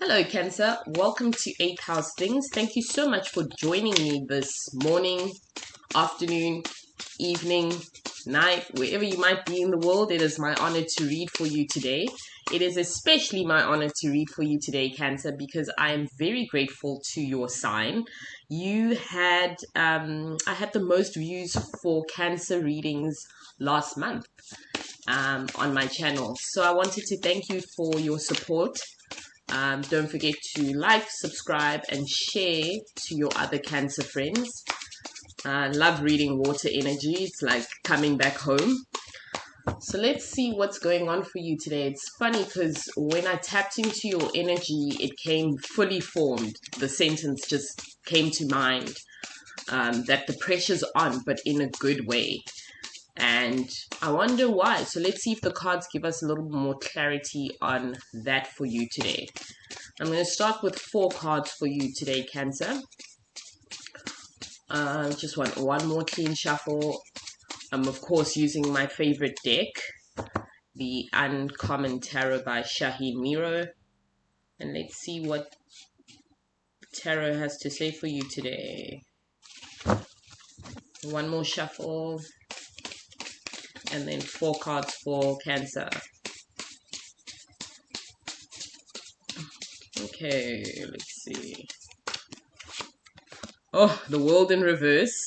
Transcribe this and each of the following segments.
Hello, Cancer. Welcome to 8th House Things. Thank you so much for joining me this morning, afternoon, evening, night, wherever you might be in the world. It is my honor to read for you today. It is especially my honor to read for you today, Cancer, because I am very grateful to your sign. You had, I had the most views for Cancer readings last month on my channel. So I wanted to thank you for your support. Don't forget to like, subscribe, and share to your other Cancer friends. Love reading water energy. It's like coming back home. So let's see what's going on for you today. It's funny because when I tapped into your energy, it came fully formed. The sentence just came to mind that the pressure's on, but in a good way. And I wonder why. So let's see if the cards give us a little more clarity on that for you today. I'm going to start with 4 cards for you today, Cancer. Just want one more clean shuffle. I'm, of course, using my favorite deck, the Uncommon Tarot by Shaheen Miro. And let's see what Tarot has to say for you today. One more shuffle. And then 4 cards for Cancer. Okay, let's see. Oh, the world in reverse.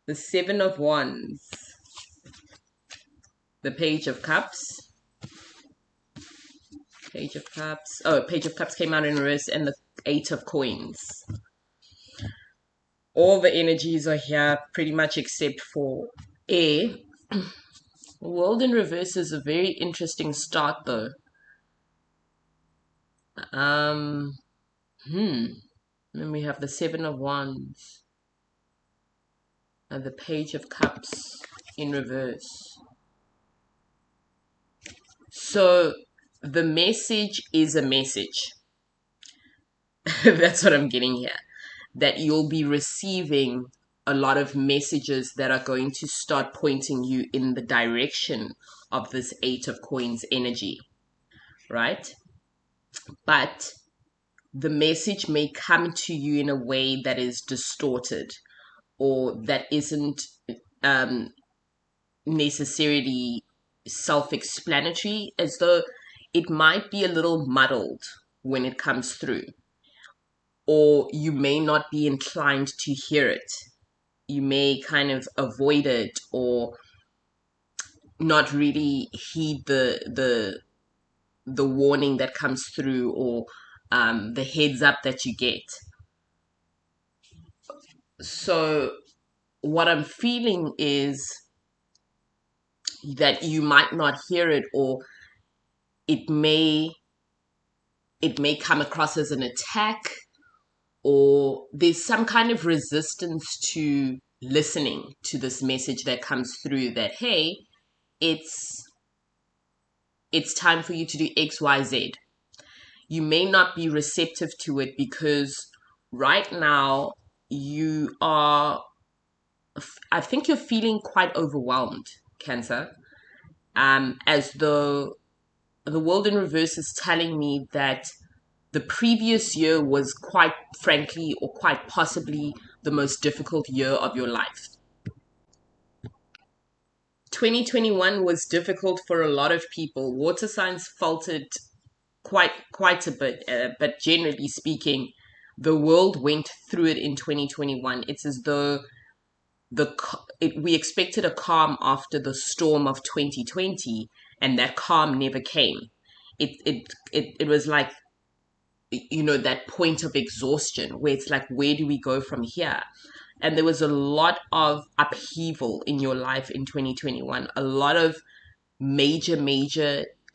The 7 of Wands. The Page of Cups. Page of Cups. Oh, Page of Cups came out in reverse, and the 8 of Coins. All the energies are here pretty much except for air. The world in reverse is a very interesting start though. Then we have the 7 of Wands and the Page of Cups in reverse. So the message is a message. That's what I'm getting here. That you'll be receiving a lot of messages that are going to start pointing you in the direction of this 8 of Coins energy, right? But the message may come to you in a way that is distorted or that isn't necessarily self-explanatory, as though it might be a little muddled when it comes through. Or you may not be inclined to hear it. You may kind of avoid it or not really heed the warning that comes through, or the heads up that you get. So what I'm feeling is that you might not hear it, or it may come across as an attack, or there's some kind of resistance to listening to this message that comes through, that, hey, it's time for you to do XYZ. You may not be receptive to it because right now I think you're feeling quite overwhelmed, Cancer. As though the world in reverse is telling me that the previous year was quite frankly, or quite possibly, the most difficult year of your life. 2021 was difficult for a lot of people. Water signs faltered quite a bit, but generally speaking, the world went through it in 2021. It's as though we expected a calm after the storm of 2020, and that calm never came. It was like, that point of exhaustion where it's like, where do we go from here? And there was a lot of upheaval in your life in 2021, a lot of major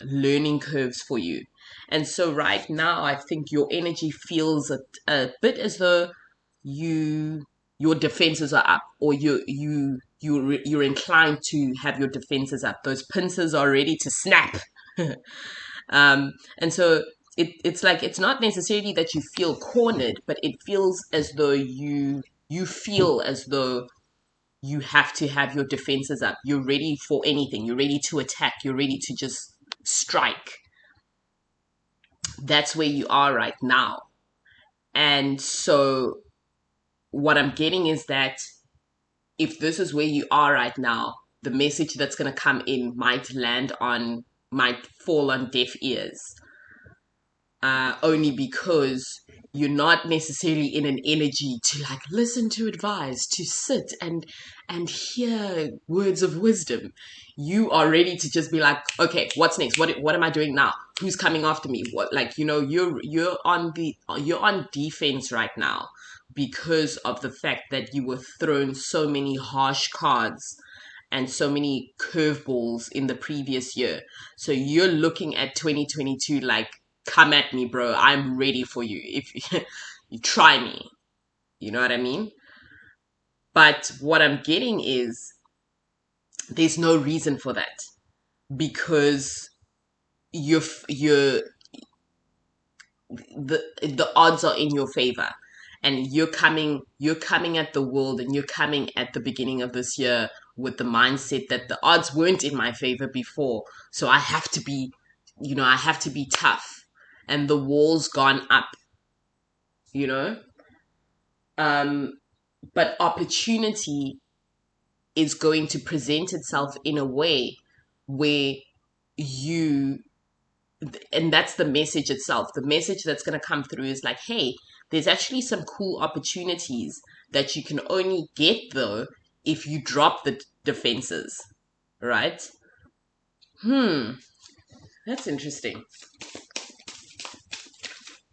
learning curves for you. And so right now, I think your energy feels a bit as though your defenses are up, or you're inclined to have your defenses up. Those pincers are ready to snap. And so it's like, it's not necessarily that you feel cornered, but it feels as though you feel as though you have to have your defenses up. You're ready for anything. You're ready to attack. You're ready to just strike. That's where you are right now. And so what I'm getting is that if this is where you are right now, the message that's going to come in might fall on deaf ears, only because you're not necessarily in an energy to like listen to advice, to sit and hear words of wisdom. You are ready to just be like, okay, what's next? What am I doing now? Who's coming after me? What, like, you're on defense right now because of the fact that you were thrown so many harsh cards and so many curveballs in the previous year. So you're looking at 2022 like, come at me, bro. I'm ready for you. If you try me, you know what I mean? But what I'm getting is there's no reason for that because you're the odds are in your favor, and you're coming at the world, and you're coming at the beginning of this year with the mindset that the odds weren't in my favor before, so I have to be tough, and the wall's gone up, you know. But opportunity is going to present itself in a way where you and that's the message itself. The message that's going to come through is like, hey, there's actually some cool opportunities that you can only get though if you drop the defenses, right? That's interesting.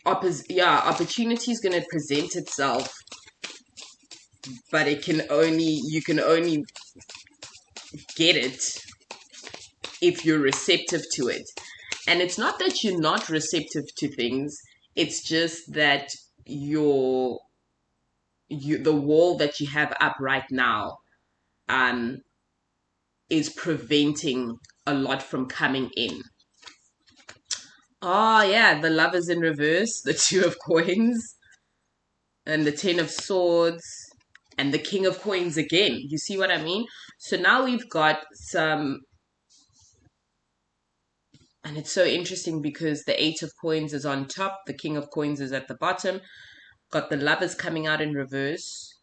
Opportunity is going to present itself, but you can only get it if you're receptive to it. And it's not that you're not receptive to things, it's just that the wall that you have up right now um is preventing a lot from coming in. Oh yeah, the lovers in reverse, the two of coins, and the 10 of swords, and the king of coins again. You see what I mean? So now we've got some. And it's so interesting because the 8 of coins is on top, the king of coins is at the bottom, got the lovers coming out in reverse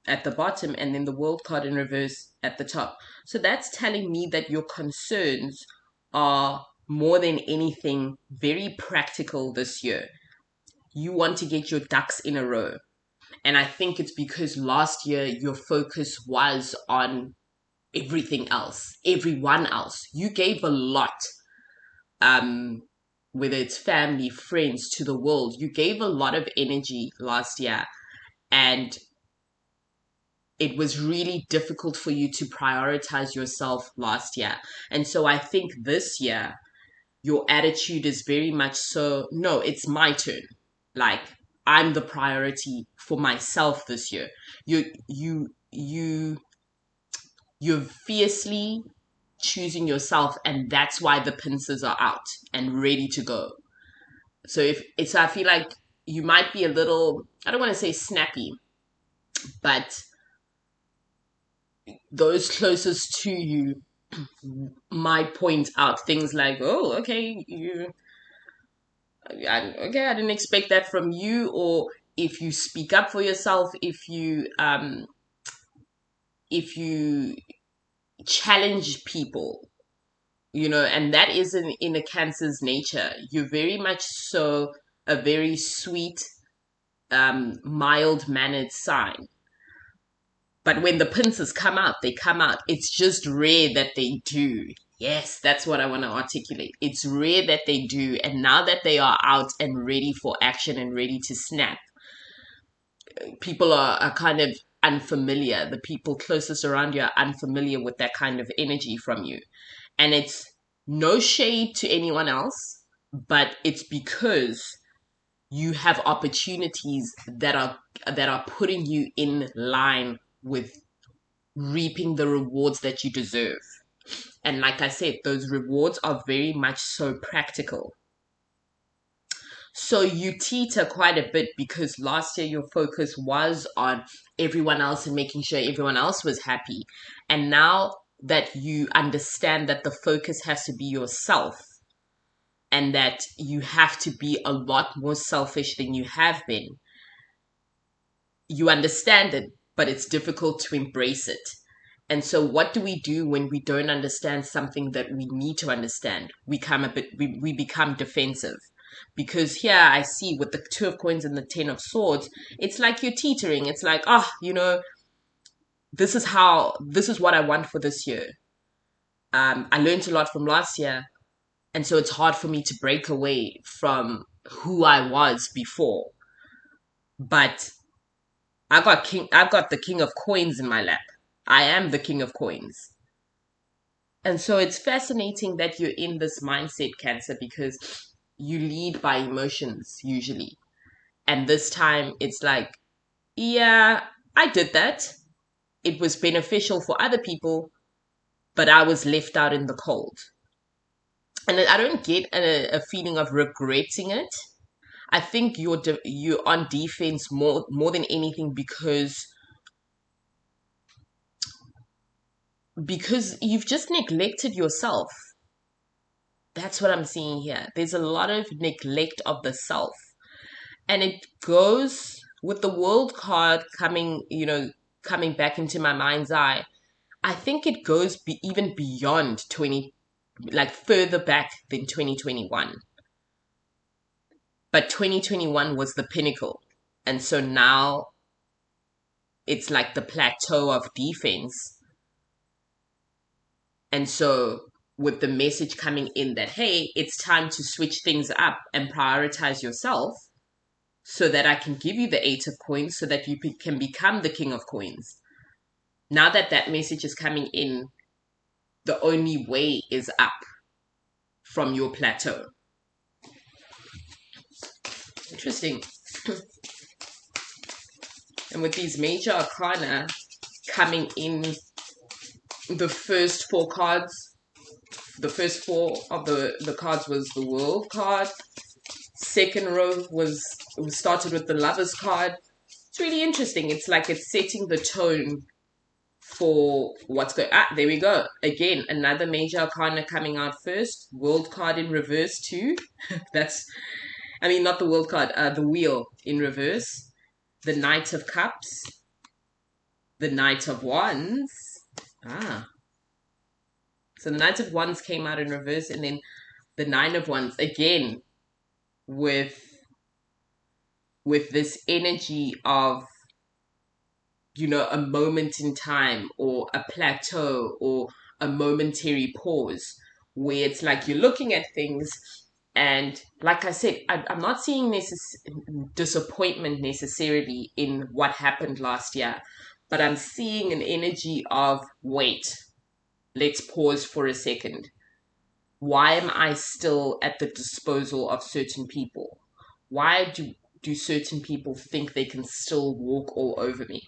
at the bottom, and then the world card in reverse at the top. So that's telling me that your concerns are more than anything very practical this year. You want to get your ducks in a row. And I think it's because last year your focus was on everything else, everyone else. You gave a lot, whether it's family, friends, to the world. You gave a lot of energy last year, and it was really difficult for you to prioritize yourself last year. And so I think this year, your attitude is very much so, no, it's my turn. Like, I'm the priority for myself this year. You're fiercely choosing yourself, and that's why the pincers are out and ready to go. So I feel like you might be a little, I don't want to say snappy, but those closest to you might point out things like, "Oh, okay, I didn't expect that from you." Or if you speak up for yourself, if you challenge people, and that is in a Cancer's nature. You're very much so a very sweet, mild mannered sign. But when the pincers come out, they come out. It's just rare that they do. Yes, that's what I want to articulate. It's rare that they do. And now that they are out and ready for action and ready to snap, people are kind of unfamiliar. The people closest around you are unfamiliar with that kind of energy from you. And it's no shade to anyone else, but it's because you have opportunities that are putting you in line with reaping the rewards that you deserve. And like I said, those rewards are very much so practical. So you teeter quite a bit because last year your focus was on everyone else and making sure everyone else was happy. And now that you understand that the focus has to be yourself, and that you have to be a lot more selfish than you have been. You understand it, but it's difficult to embrace it. And so what do we do when we don't understand something that we need to understand? We become defensive. Because here I see with the Two of Coins and the Ten of Swords, it's like you're teetering. It's like, this is what I want for this year. I learned a lot from last year, and so it's hard for me to break away from who I was before. But I've got the King of Coins in my lap. I am the King of Coins. And so it's fascinating that you're in this mindset, Cancer, because you lead by emotions usually. And this time it's like, yeah, I did that. It was beneficial for other people, but I was left out in the cold. And I don't get a feeling of regretting it. I think you're on defense more than anything because you've just neglected yourself. That's what I'm seeing here. There's a lot of neglect of the self. And it goes with the World card coming back into my mind's eye. I think it goes even beyond further back than 2021. But 2021 was the pinnacle. And so now it's like the plateau of defense. And so with the message coming in that, hey, it's time to switch things up and prioritize yourself so that I can give you the Eight of Coins so that you can become the King of Coins. Now that message is coming in, the only way is up from your plateau. Interesting. And with these major arcana coming in, the first four cards, the first four of the cards was the World card. Second row started with the Lovers card. It's really interesting. It's like it's setting the tone for what's going. There we go. Again, another major arcana coming out first. World card in reverse too. Not the World card. The Wheel in reverse. The Knight of Cups. The Knight of Wands. So the Knight of Wands came out in reverse, and then the Nine of Wands again with this energy of a moment in time or a plateau or a momentary pause where it's like you're looking at things, and like I said, I'm not seeing disappointment necessarily in what happened last year, but I'm seeing an energy of wait, let's pause for a second. Why am I still at the disposal of certain people? Why do certain people think they can still walk all over me?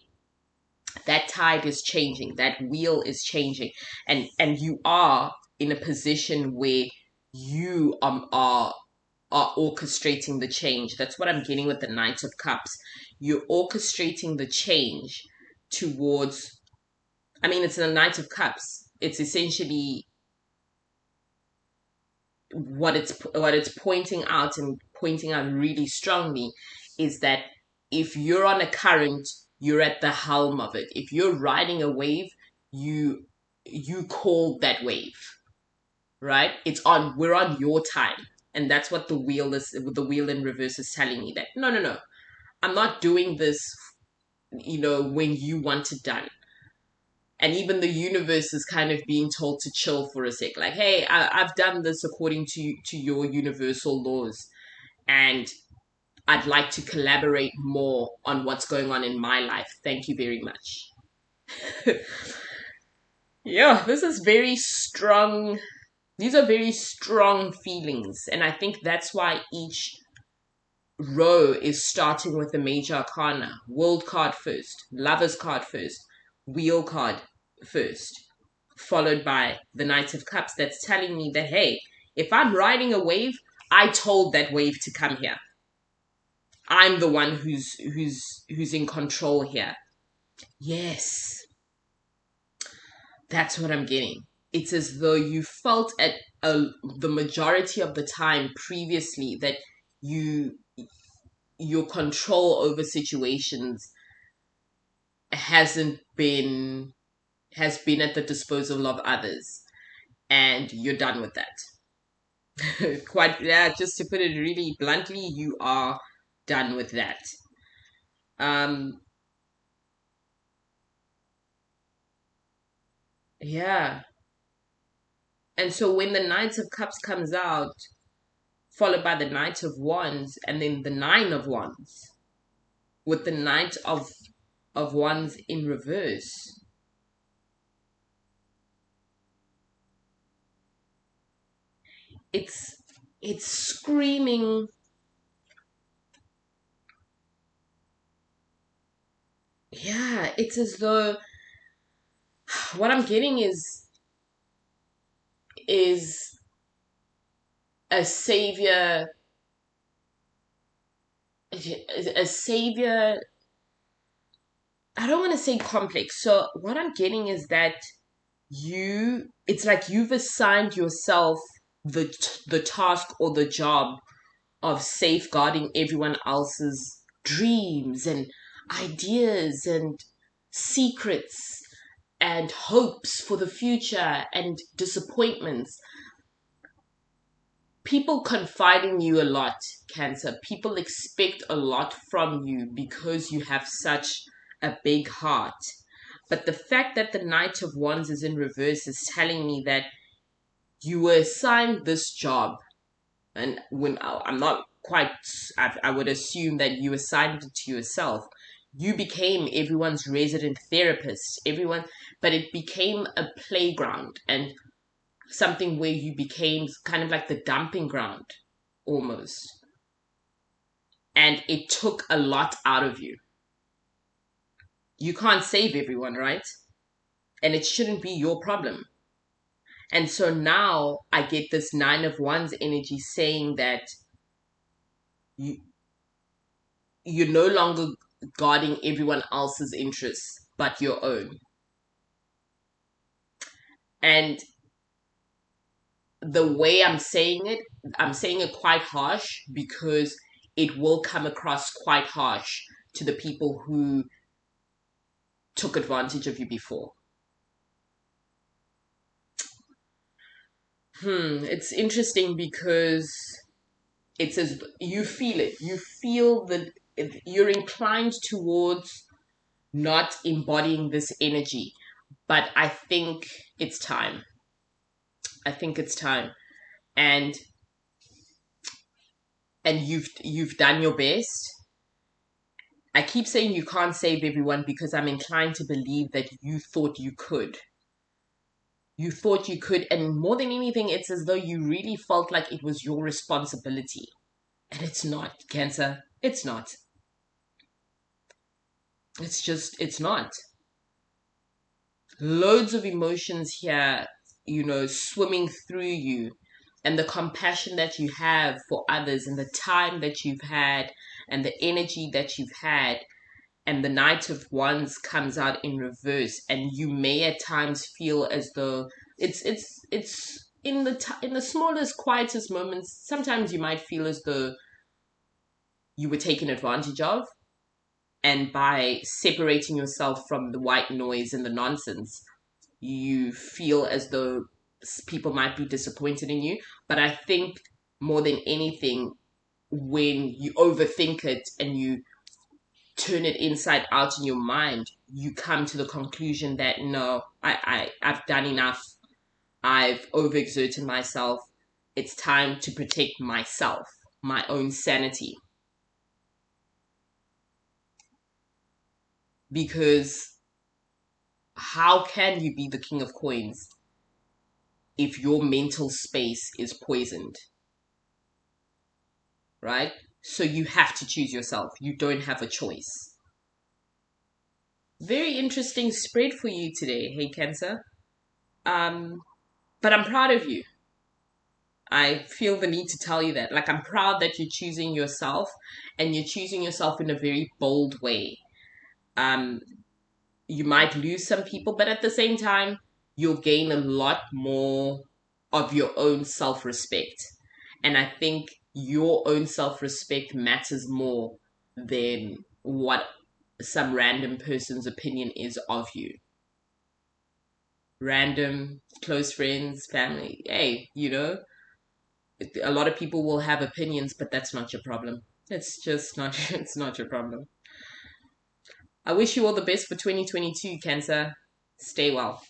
That tide is changing. That wheel is changing. And you are in a position where you are orchestrating the change. That's what I'm getting with the Knight of Cups. You're orchestrating the change towards, it's the Knight of Cups. It's essentially what it's pointing out really strongly is that if you're on a current, you're at the helm of it. If you're riding a wave, you call that wave, right? We're on your time. And that's what the wheel in reverse is telling me, that no, I'm not doing this, when you want it done. And even the universe is kind of being told to chill for a sec. Like, hey, I've done this according to your universal laws. And I'd like to collaborate more on what's going on in my life. Thank you very much. Yeah, this is very strong. These are very strong feelings. And I think that's why each row is starting with the major arcana. World card first, Lovers card first, Wheel card first, followed by the Knight of Cups. That's telling me that, hey, if I'm riding a wave, I told that wave to come here. I'm the one who's in control here. Yes. That's what I'm getting. It's as though you felt the majority of the time previously that you your control over situations hasn't been has been at the disposal of others, and you're done with that. Quite, yeah, just to put it really bluntly, you are done with that. um yeah. And so when the Knight of Cups comes out, followed by the Knight of Wands, and then the Nine of Wands, with the Knight of Wands in reverse, it's it's screaming. Yeah, it's as though what I'm getting is a savior, a savior. I don't want to say complex. So what I'm getting is that it's like you've assigned yourself the task or the job of safeguarding everyone else's dreams and ideas and secrets and hopes for the future and disappointments. People confide in you a lot, Cancer. People expect a lot from you because you have such a big heart. But the fact that the Knight of Wands is in reverse is telling me that you were assigned this job. And when I'm not quite, I would assume that you assigned it to yourself. You became everyone's resident therapist, everyone, but it became a playground and something where you became kind of like the dumping ground almost. And it took a lot out of you. You can't save everyone, right? And it shouldn't be your problem. And so now I get this Nine of Wands energy saying that you you're no longer guarding everyone else's interests but your own. And the way I'm saying it quite harsh because it will come across quite harsh to the people who took advantage of you before. It's interesting because it says you feel it. You feel that you're inclined towards not embodying this energy. But I think it's time. I think it's time. And you've done your best. I keep saying you can't save everyone because I'm inclined to believe that you thought you could. You thought you could, and more than anything, it's as though you really felt like it was your responsibility. And it's not, Cancer. It's not. It's not. Loads of emotions here, swimming through you. And the compassion that you have for others, and the time that you've had, and the energy that you've had. And the Knight of Wands comes out in reverse, and you may at times feel as though it's in the smallest, quietest moments. Sometimes you might feel as though you were taken advantage of, and by separating yourself from the white noise and the nonsense, you feel as though people might be disappointed in you. But I think more than anything, when you overthink it and you turn it inside out in your mind, you come to the conclusion that no, I've done enough. I've overexerted myself. It's time to protect myself, my own sanity. Because how can you be the King of Coins if your mental space is poisoned? Right? So you have to choose yourself. You don't have a choice. Very interesting spread for you today, hey Cancer. But I'm proud of you. I feel the need to tell you that. Like, I'm proud that you're choosing yourself, and you're choosing yourself in a very bold way. Um, you might lose some people, but at the same time, you'll gain a lot more of your own self-respect. And I think your own self-respect matters more than what some random person's opinion is of you. Random, close friends, family. Hey, a lot of people will have opinions, but that's not your problem. It's just not, it's not your problem. I wish you all the best for 2022, Cancer. Stay well.